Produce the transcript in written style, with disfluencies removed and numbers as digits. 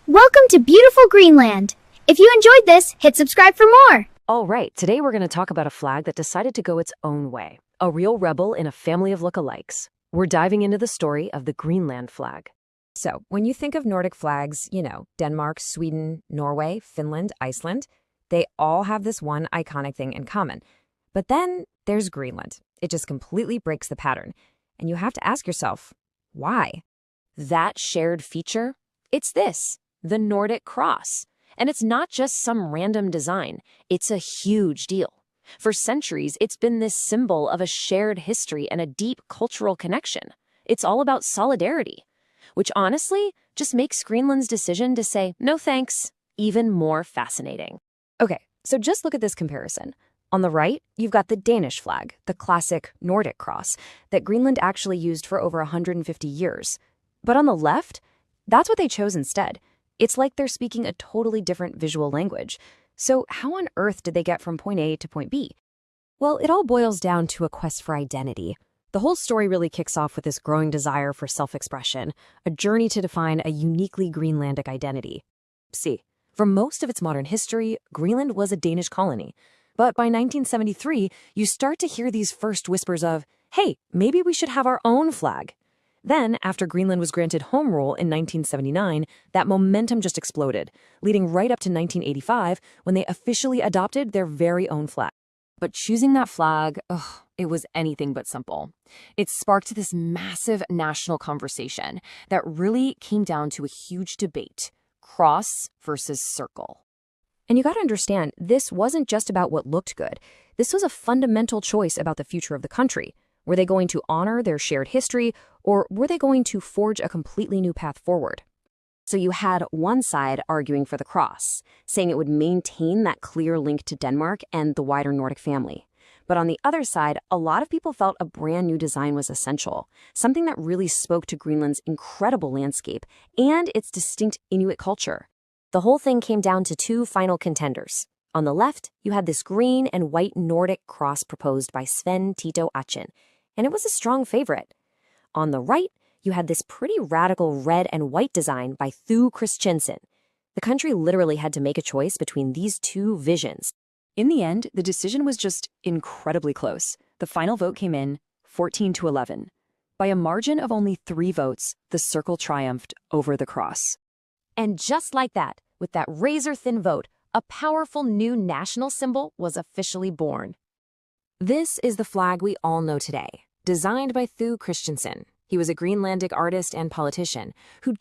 Welcome to beautiful Greenland. If you enjoyed this, hit subscribe for more. All right, today we're going to talk about a flag that decided to go its own way. A real rebel in a family of lookalikes. We're diving into the story of the Greenland flag. So, when you think of Nordic flags, Denmark, Sweden, Norway, Finland, Iceland, they all have this one iconic thing in common. But then there's Greenland. It just completely breaks the pattern. And you have to ask yourself, why? That shared feature? It's this, the Nordic cross. And it's not just some random design. It's a huge deal. For centuries, it's been this symbol of a shared history and a deep cultural connection. It's all about solidarity, which honestly just makes Greenland's decision to say no thanks even more fascinating. Okay, so just look at this comparison. On the right, you've got the Danish flag, the classic Nordic cross, that Greenland actually used for over 150 years. But on the left, that's what they chose instead. It's like they're speaking a totally different visual language. So how on earth did they get from point A to point B? Well, it all boils down to a quest for identity. The whole story really kicks off with this growing desire for self-expression, a journey to define a uniquely Greenlandic identity. See, for most of its modern history, Greenland was a Danish colony. But by 1973, you start to hear these first whispers of, hey, maybe we should have our own flag. Then, after Greenland was granted home rule in 1979, that momentum just exploded, leading right up to 1985 when they officially adopted their very own flag. But choosing that flag, it was anything but simple. It sparked this massive national conversation that really came down to a huge debate: cross versus circle. And you got to understand, this wasn't just about what looked good. This was a fundamental choice about the future of the country. Were they going to honor their shared history, or were they going to forge a completely new path forward? So you had one side arguing for the cross, saying it would maintain that clear link to Denmark and the wider Nordic family. But on the other side, a lot of people felt a brand new design was essential, something that really spoke to Greenland's incredible landscape and its distinct Inuit culture. The whole thing came down to two final contenders. On the left, you had this green and white Nordic cross proposed by Sven Tito Achen, and it was a strong favorite. On the right, you had this pretty radical red and white design by Thu Christiansen. The country literally had to make a choice between these two visions. In the end, the decision was just incredibly close. The final vote came in 14-11. By a margin of only 3 votes, the circle triumphed over the cross. And just like that, with that razor-thin vote, a powerful new national symbol was officially born. This is the flag we all know today, designed by Thu Christiansen. He was a Greenlandic artist and politician who